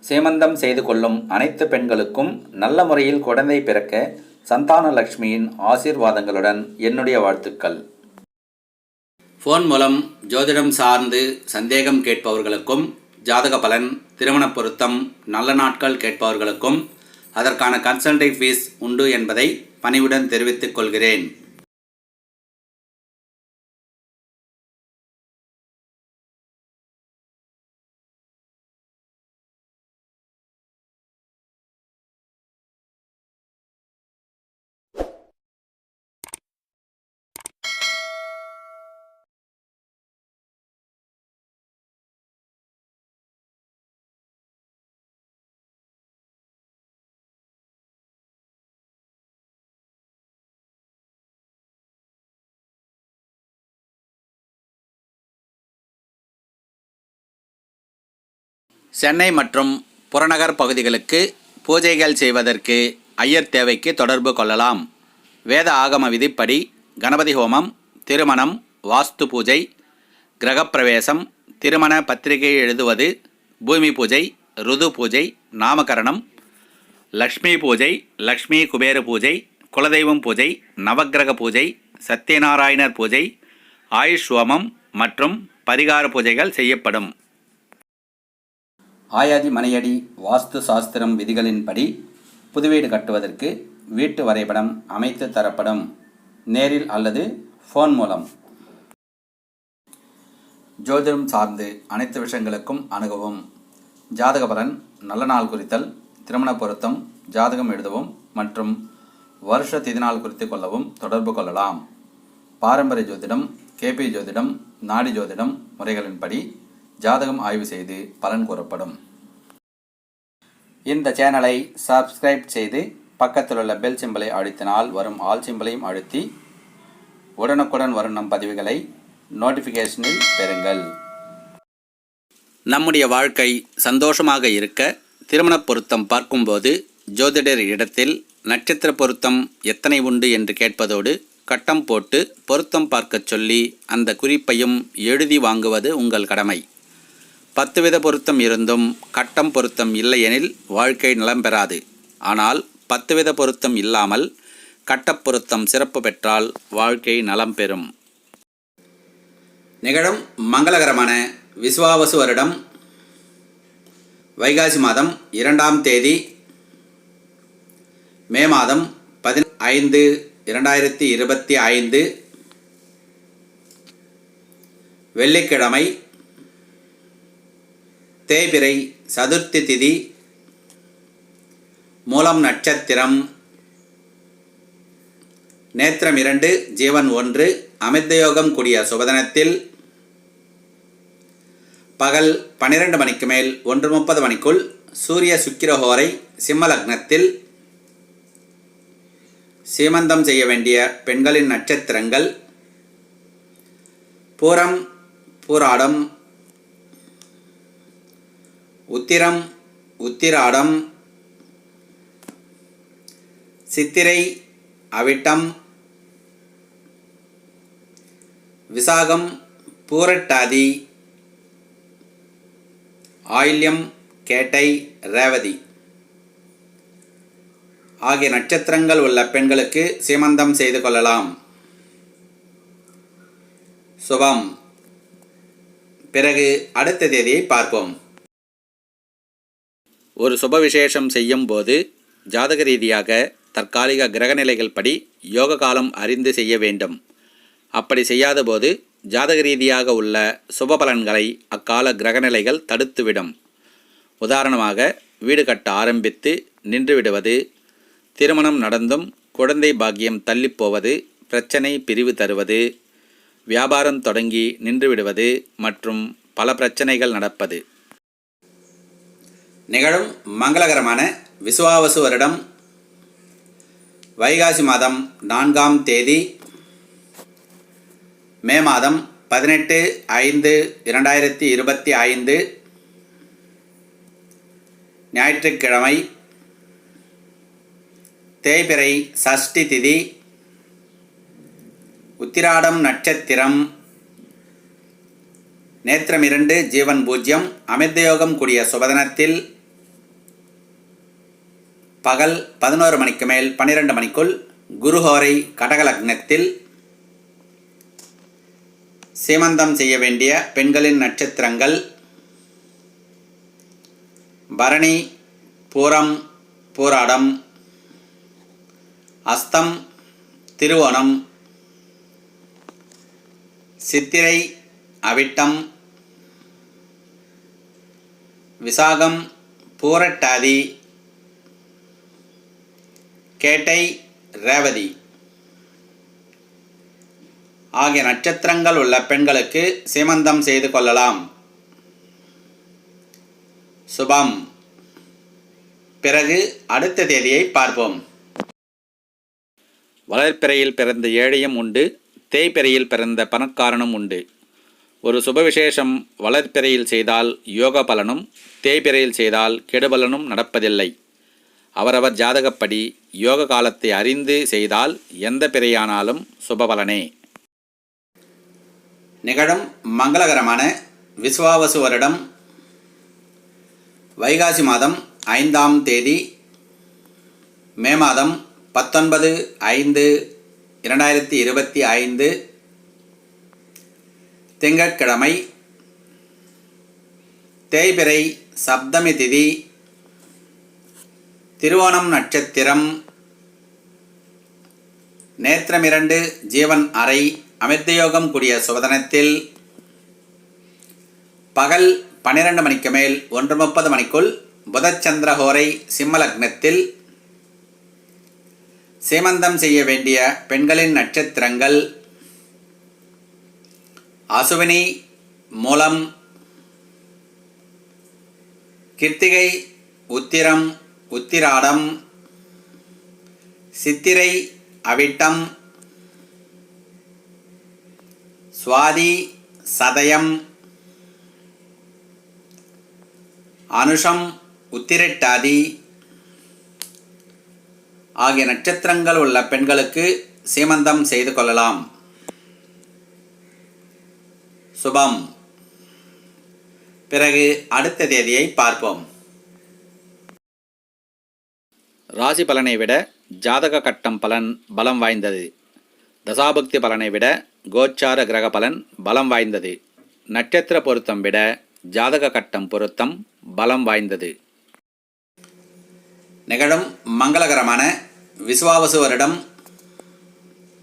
சீமந்தம் செய்து கொள்ளும் அனைத்து பெண்களுக்கும் நல்ல முறையில் குழந்தை பிறக்க சந்தான லக்ஷ்மியின் ஆசீர்வாதங்களுடன் என்னுடைய வாழ்த்துக்கள். ஃபோன் மூலம் ஜோதிடம் சார்ந்து சந்தேகம் கேட்பவர்களுக்கும், ஜாதக பலன், திருமண பொருத்தம், நல்ல நாட்கள் கேட்பவர்களுக்கும் அதற்கான கன்சல்டேட் ஃபீஸ் உண்டு என்பதை பணிவுடன் தெரிவித்துக் கொள்கிறேன். சென்னை மற்றும் புறநகர் பகுதிகளுக்கு பூஜைகள் செய்வதற்கு ஐயர் தேவைக்கு தொடர்பு கொள்ளலாம். வேத ஆகம விதிப்படி கணபதி ஹோமம், திருமணம், வாஸ்து பூஜை, கிரகப்பிரவேசம், திருமண பத்திரிகை எழுதுவது, பூமி பூஜை, ருது பூஜை, நாமகரணம், லக்ஷ்மி பூஜை, லக்ஷ்மி குபேர பூஜை, குலதெய்வம் பூஜை, நவக்கிரக பூஜை, சத்யநாராயணர் பூஜை, ஆயுஷ் ஹோமம் மற்றும் பரிகார பூஜைகள் செய்யப்படும். ஆயாதி மனையடி வாஸ்து சாஸ்திரம் விதிகளின்படி புதுவீடு கட்டுவதற்கு வீட்டு வரைபடம் அமைத்து தரப்படும். நேரில் அல்லது ஃபோன் மூலம். ஜோதிடம் சார்ந்து அனைத்து விஷயங்களுக்கும் அணுகவும். ஜாதக பலன், நல்ல நாள் குறித்தல், திருமண பொருத்தம், ஜாதகம் எழுதவும் மற்றும் வருஷ திதிநாள் குறித்து கொள்ளவும் தொடர்பு கொள்ளலாம். பாரம்பரிய ஜோதிடம், கேபி ஜோதிடம், நாடி ஜோதிடம் முறைகளின்படி ஜாதகம் ஆய்வு செய்து பலன் கூறப்படும். இந்த சேனலை சப்ஸ்கிரைப் செய்து பக்கத்தில் உள்ள பெல் சிம்பலை அழுத்தினால் வரும் ஆல் சிம்பலையும் அழுத்தி உடனுக்குடன் வரும் நம் பதிவுகளை நோட்டிஃபிகேஷனில் பெறுங்கள். நம்முடைய வாழ்க்கை சந்தோஷமாக இருக்க திருமண பொருத்தம் பார்க்கும்போது ஜோதிடர் இடத்தில் நட்சத்திர பொருத்தம் எத்தனை உண்டு என்று கேட்பதோடு கட்டம் போட்டு பொருத்தம் பார்க்க சொல்லி அந்த குறிப்பையும் எழுதி வாங்குவது உங்கள் கடமை. 10 வித பொருத்தம் இருந்தும் கட்டம் பொருத்தம் இல்லையெனில் வாழ்க்கை நலம் பெறாது. ஆனால் 10 வித பொருத்தம் இல்லாமல் கட்டப் பொருத்தம் சிறப்பு பெற்றால் வாழ்க்கை நலம் பெறும். நிகழும் மங்களகரமான விசுவாவசு வருடம் வைகாசி மாதம் 2ஆம் தேதி, மே மாதம் 15, 2025 வெள்ளிக்கிழமை, தேய்பிறை சதுர்த்தி திதி, மூலம் நட்சத்திரம், நேத்திரம் 2, ஜீவன் 1, அமிர்தயோகம் கூடிய சுபதனத்தில் பகல் 12 மணிக்கு மேல் 1:30 மணிக்குள் சூரிய சுக்கிரஹோரை சிம்ம லக்னத்தில். சீமந்தம் செய்ய வேண்டிய பெண்களின் நட்சத்திரங்கள் பூரம், பூராடம், உத்திரம், உத்திராடம், சித்திரை, அவிட்டம், விசாகம், பூரட்டாதி, ஆயில்யம், கேட்டை, ரேவதி ஆகிய நட்சத்திரங்கள் உள்ள பெண்களுக்கு சீமந்தம் செய்து கொள்ளலாம். சுபம். பிறகு அடுத்த தேதியை பார்ப்போம். ஒரு சுப விசேஷம் செய்யும் போது ஜாதக ரீதியாக தற்காலிக கிரகநிலைகள் படி யோக காலம் அறிந்து செய்ய வேண்டும். அப்படி செய்யாத போது ஜாதக ரீதியாக உள்ள சுப பலன்களை அக்கால கிரகநிலைகள் தடுத்துவிடும். உதாரணமாக, வீடு கட்ட ஆரம்பித்து நின்று விடுவது, திருமணம் நடந்தும் குழந்தை பாக்கியம் தள்ளிப்போவது, பிரச்சனை பிரிவு தருவது, வியாபாரம் தொடங்கி நின்று விடுவது மற்றும் பல பிரச்சனைகள் நடப்பது. நிகழும் மங்களகரமான விசுவாவசு வருடம் வைகாசி மாதம் 4ஆம் தேதி, மே மாதம் 18, 5, 2025 ஞாயிற்றுக்கிழமை, தேய்பிறை சஷ்டி திதி, உத்திராடம் நட்சத்திரம், நேத்திரம் 2, ஜீவன் 0, அமிர்தயோகம் கூடிய சுபதனத்தில் பகல் 11 மணிக்கு மேல் 12 மணிக்குள் குருஹோரை கடக லக்னத்தில் சீமந்தம் செய்ய வேண்டிய பெண்களின் நட்சத்திரங்கள் பரணி, பூரம், பூராடம், அஸ்தம், திருவோணம், சித்திரை, அவிட்டம், விசாகம், பூரட்டாதி, கேட்டை, ரேவதி ஆகிய நட்சத்திரங்கள் உள்ள பெண்களுக்கு சீமந்தம் செய்து கொள்ளலாம். சுபம். பிறகு அடுத்த தேதியை பார்ப்போம். வளர்ப்பிறையில் பிறந்த ஏழையும் உண்டு, தேய்பிறையில் பிறந்த பணக்காரனும் உண்டு. ஒரு சுபவிசேஷம் வளர்ப்பிறையில் செய்தால் யோக பலனும், தேய்பிறையில் செய்தால் கெடுபலனும் நடப்பதில்லை. அவரவர் ஜாதகப்படி யோக காலத்தை அறிந்து செய்தால் எந்த பிறையானாலும் சுபபலனே. நிகழும் மங்களகரமான விசுவாவசு வருடம் வைகாசி மாதம் 5ஆம் தேதி, மே மாதம் 19/5/2025 திங்கட்கிழமை, தேய்பிறை சப்தமி திதி, திருவோணம் நட்சத்திரம், நேத்திரம் 2 ஜீவன் அறை அமிர்தயோகம் கூடிய சுபதனத்தில் பகல் 12 மணிக்கு மேல் 1:30 மணிக்குள் புதச்சந்திரஹோரை சிம்ம லக்னத்தில் சீமந்தம் செய்ய வேண்டிய பெண்களின் நட்சத்திரங்கள் அசுவினி, மூலம், கிருத்திகை, உத்திரம், உத்திராடம், சித்திரை, அவிட்டம், சுவாதி, சதயம், அனுஷம், உத்திரட்டாதி ஆகிய நட்சத்திரங்கள் உள்ள பெண்களுக்கு சீமந்தம் செய்து கொள்ளலாம். சுபம். பிறகு அடுத்த தேதியை பார்ப்போம். ராசி பலனை விட ஜாதக கட்டம் பலன் பலம் வாய்ந்தது. தசாபக்தி பலனை விட கோச்சார கிரக பலன் பலம் வாய்ந்தது. நட்சத்திர பொருத்தம் விட ஜாதக கட்டம் பொருத்தம் பலம் வாய்ந்தது. நிகழும் மங்களகரமான விசுவாவசு வருடம்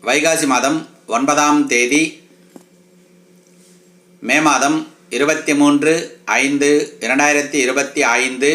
வைகாசி மாதம் 9ஆம் தேதி, மே மாதம் 23/5/2025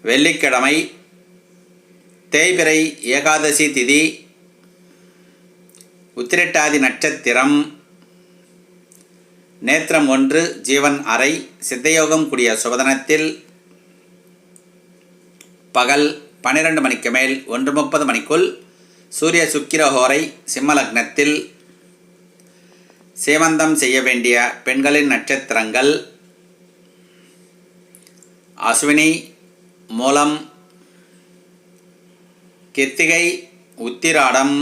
வெள்ளிக்கிழமை, தேய்பிறை ஏகாதசி திதி, உத்திரட்டாதி நட்சத்திரம், நேத்திரம் 1 ஜீவன் அறை சித்தயோகம் கூடிய சுபதனத்தில் பகல் 12 மணிக்கு மேல் 1:30 மணிக்குள் சூரிய சுக்கிரஹோரை சிம்ம லக்னத்தில் சீமந்தம் செய்ய வேண்டிய பெண்களின் நட்சத்திரங்கள் அஸ்வினி, மூலம், கிருத்திகை, உத்திராடம்,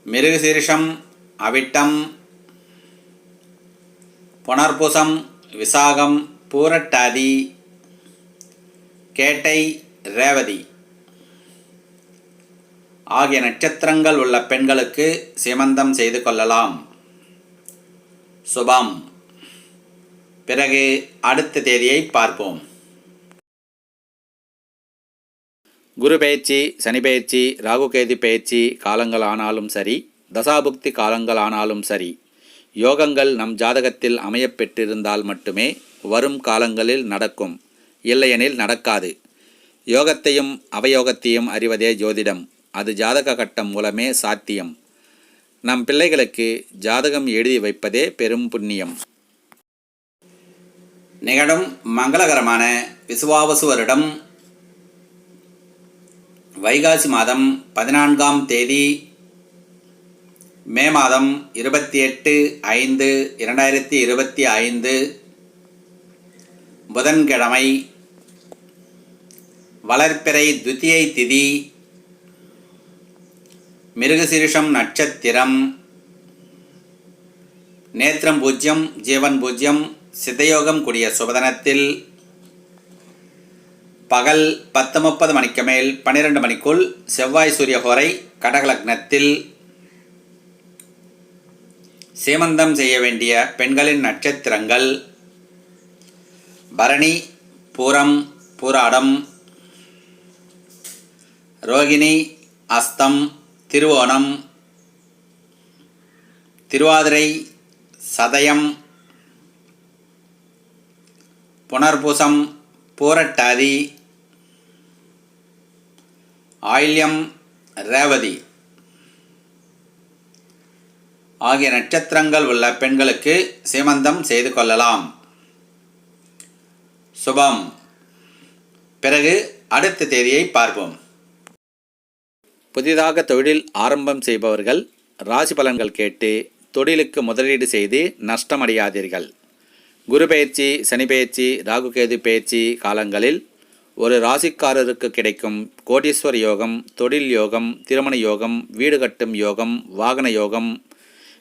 மிருகசீரிஷம், அவிட்டம், புனர்பூசம், விசாகம், பூரட்டாதி, கேட்டை, ரேவதி ஆகிய நட்சத்திரங்கள் உள்ள பெண்களுக்கு சீமந்தம் செய்து கொள்ளலாம். சுபம். பிறகு அடுத்த தேதியை பார்ப்போம். குரு பெயர்ச்சி, சனி பெயர்ச்சி, ராகுகேது பெயர்ச்சி காலங்கள் ஆனாலும் சரி, தசாபுக்தி காலங்கள் ஆனாலும் சரி, யோகங்கள் நம் ஜாதகத்தில் அமையப்பெற்றிருந்தால் மட்டுமே வரும் காலங்களில் நடக்கும், இல்லையெனில் நடக்காது. யோகத்தையும் அவயோகத்தையும் அறிவதே ஜோதிடம். அது ஜாதக கட்டம் மூலமே சாத்தியம். நம் பிள்ளைகளுக்கு ஜாதகம் எழுதி வைப்பதே பெரும் புண்ணியம். நிகழும் மங்களகரமான விசுவாவசு வருடம் வைகாசி மாதம் 14ஆம் தேதி, மே மாதம் 28/5/2025 புதன்கிழமை, வளர்ப்பிறை துதியை திதி, மிருகசீரிஷம் நட்சத்திரம், நேத்திரம் 0 ஜீவன் 0 சித்தயோகம் கூடிய சுபதனத்தில் பகல் 10:30 மணிக்கு மேல் 12 மணிக்குள் செவ்வாய் சூரிய ஹோரை கடக லக்னத்தில். சீமந்தம் செய்ய வேண்டிய பெண்களின் நட்சத்திரங்கள் பரணி, பூரம், பூராடம், ரோகிணி, அஸ்தம், திருவோணம், திருவாதிரை, சதயம், புனர்பூசம், பூரட்டாதி, ஆயில்யம், ரேவதி ஆகிய நட்சத்திரங்கள் உள்ள பெண்களுக்கு சீமந்தம் செய்து கொள்ளலாம். சுபம். பிறகு அடுத்த தேதியை பார்ப்போம். புதிதாக தொழில் ஆரம்பம் செய்பவர்கள் ராசி பலன்கள் கேட்டு தொழிலுக்கு முதலீடு செய்து நஷ்டமடையாதீர்கள். குரு பெயர்ச்சி, சனி பெயர்ச்சி, ராகுகேது பெயர்ச்சி காலங்களில் ஒரு ராசிக்காரருக்கு கிடைக்கும் கோடீஸ்வர யோகம், தொழில் யோகம், திருமண யோகம், வீடு கட்டும் யோகம், வாகன யோகம்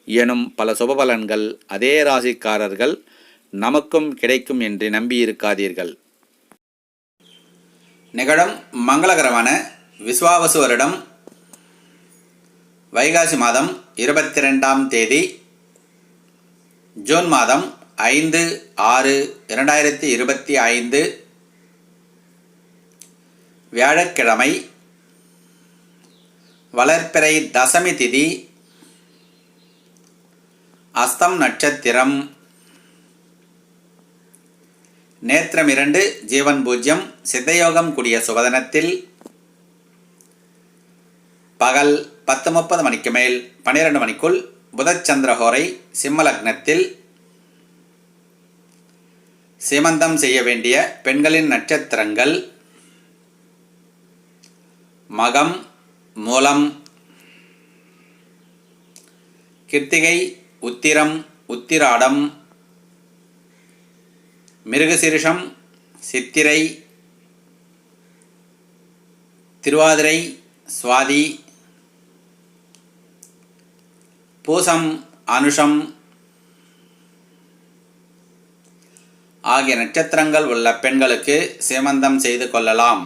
எனும் பல சுபபலன்கள் அதே ராசிக்காரர்கள் நமக்கும் கிடைக்கும் என்று நம்பியிருக்காதீர்கள். நிகழும் மங்களகரமான விஸ்வாவசு வருடம் வைகாசி மாதம் 22ஆம் தேதி, ஜூன் மாதம் 5/6/2025 வியாழக்கிழமை, வளர்பிறை தசமி திதி, அஸ்தம் நட்சத்திரம், நேத்திரம் 2, ஜீவன் 0, சித்தயோகம் கூடிய சுபதனத்தில் பகல் 10:30 மணிக்கு மேல் 12 மணிக்குள் புதச்சந்திரஹோரை சிம்ம லக்னத்தில். சீமந்தம் செய்ய வேண்டிய பெண்களின் நட்சத்திரங்கள் மகம், மூலம், கிருத்திகை, உத்திரம், உத்திராடம், மிருகசீரிஷம், சித்திரை, திருவாதிரை, சுவாதி, பூசம், அனுஷம் ஆகிய நட்சத்திரங்கள் உள்ள பெண்களுக்கு சீமந்தம் செய்து கொள்ளலாம்.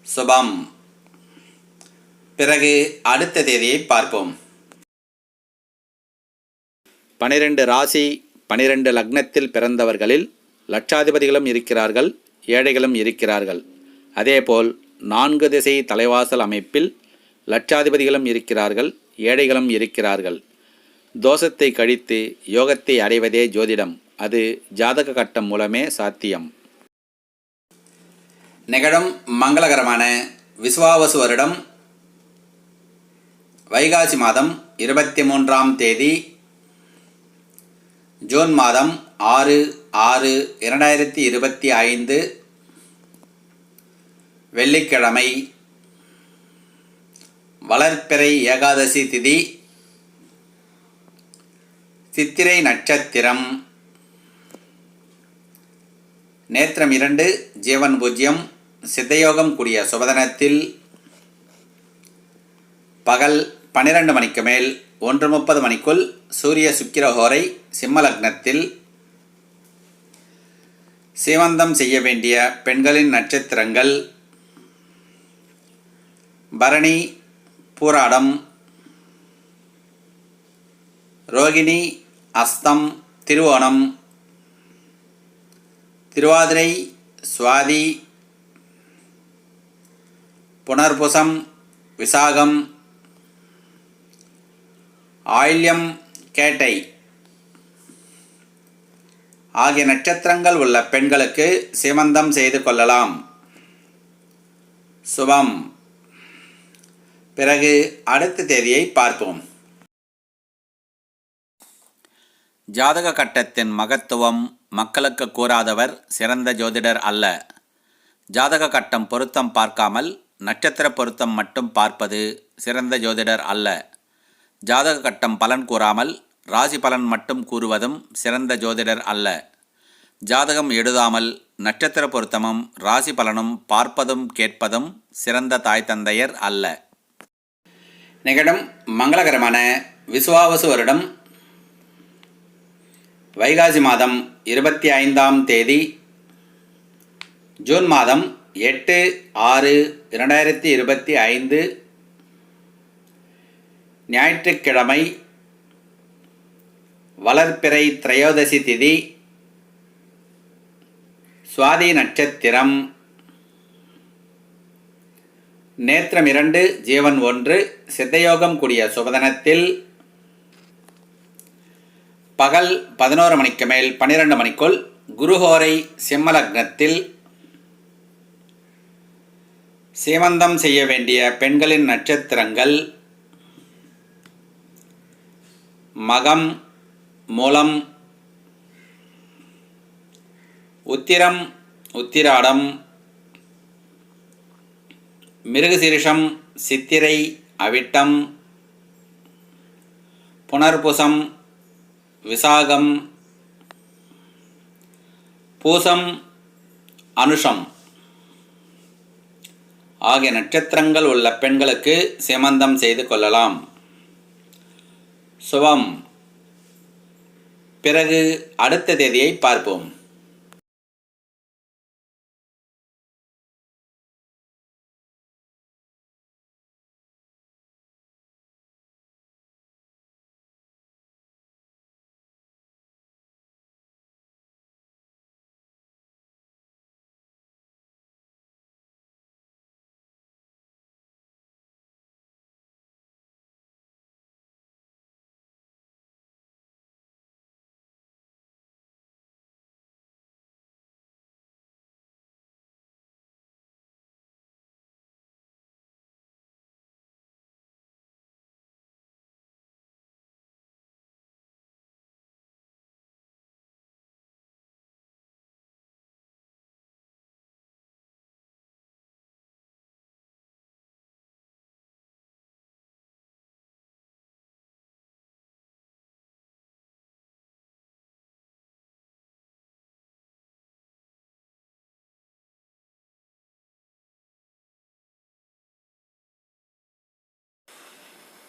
சுபம். பிறகு அடுத்த தேதியை பார்ப்போம். 12 ராசி 12 லக்னத்தில் பிறந்தவர்களில் லட்சாதிபதிகளும் இருக்கிறார்கள், ஏழைகளும் இருக்கிறார்கள். அதேபோல் 4 திசை தலைவாசல் அமைப்பில் லட்சாதிபதிகளும் இருக்கிறார்கள், ஏழைகளும் இருக்கிறார்கள். தோஷத்தை கழித்து யோகத்தை அடைவதே ஜோதிடம். அது ஜாதக கட்டம் மூலமே சாத்தியம். நிகழும் மங்களகரமான விஸ்வாவசு வருடம் வைகாசி மாதம் 23ஆம் தேதி, ஜூன் மாதம் 6/6/2025 வெள்ளிக்கிழமை, வளர்பிறை ஏகாதசி திதி, சித்திரை நட்சத்திரம், நேத்திரம் 2, ஜீவன் 0, சித்தயோகம் கூடிய சுபதனத்தில் பகல் 12 மணிக்கு மேல் 1:30 மணிக்குள் சூரிய சுக்கிர ஹோரை சிம்ம லக்னத்தில். சீமந்தம் செய்ய வேண்டிய பெண்களின் நட்சத்திரங்கள் பரணி, பூராடம், ரோகிணி, அஸ்தம், திருவோணம், திருவாதிரை, சுவாதி, புனர்பூசம், விசாகம், ஆயில்யம், கேட்டை ஆகிய நட்சத்திரங்கள் உள்ள பெண்களுக்கு சீமந்தம் செய்து கொள்ளலாம். சுபம். பிறகு அடுத்த தேதியை பார்ப்போம். ஜாதக கட்டத்தின் மகத்துவம் மக்களுக்கு கூறாதவர் சிறந்த ஜோதிடர் அல்ல. ஜாதக கட்டம் பொருத்தம் பார்க்காமல் நட்சத்திர பொருத்தம் மட்டும் பார்ப்பது சிறந்த ஜோதிடர் அல்ல. ஜாதக கட்டம் பலன் கூறாமல் ராசி பலன் மட்டும் கூறுவதும் சிறந்த ஜோதிடர் அல்ல. ஜாதகம் எழுதாமல் நட்சத்திர பொருத்தமும் ராசி பலனும் பார்ப்பதும் கேட்பதும் சிறந்த தாய் தந்தையர் அல்ல. நிகழும் மங்களகரமான விசுவாவசு வருடம் வைகாசி மாதம் 25ஆம் தேதி, ஜூன் மாதம் 8/6/2025 ஞாயிற்றுக்கிழமை, வளர்பிறை திரையோதசி திதி, சுவாதி நட்சத்திரம், நேத்திரம் 2, ஜீவன் 1, சித்தயோகம் கூடிய சுபதனத்தில் பகல் 11 மணிக்கு மேல் 12 மணிக்குள், குருஹோரை சிம்மலக்னத்தில், சீமந்தம் செய்ய வேண்டிய பெண்களின் நட்சத்திரங்கள் மகம், மூலம், உத்திரம், உத்திராடம், மிருகசீரிஷம், சித்திரை, அவிட்டம், புனர்பூசம், விசாகம், பூசம், அனுஷம் ஆகிய நட்சத்திரங்கள் உள்ள பெண்களுக்கு சீமந்தம் செய்து கொள்ளலாம். சுபம். பிறகு அடுத்த தேதியை பார்ப்போம்.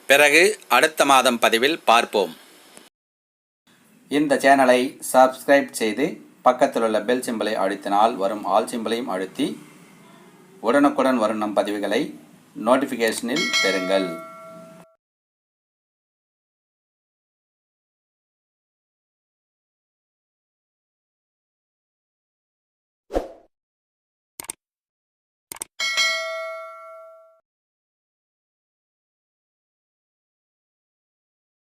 பிறகு அடுத்த மாதம் பதிவில் பார்ப்போம். இந்த சேனலை சப்ஸ்கிரைப் செய்து பக்கத்தில் உள்ள பெல் சிம்பலை அழுத்தினால் வரும் ஆல் சிம்பலையும் அழுத்தி உடனுக்குடன் வரும் நம் பதிவுகளை நோட்டிஃபிகேஷனில் பெறுங்கள்.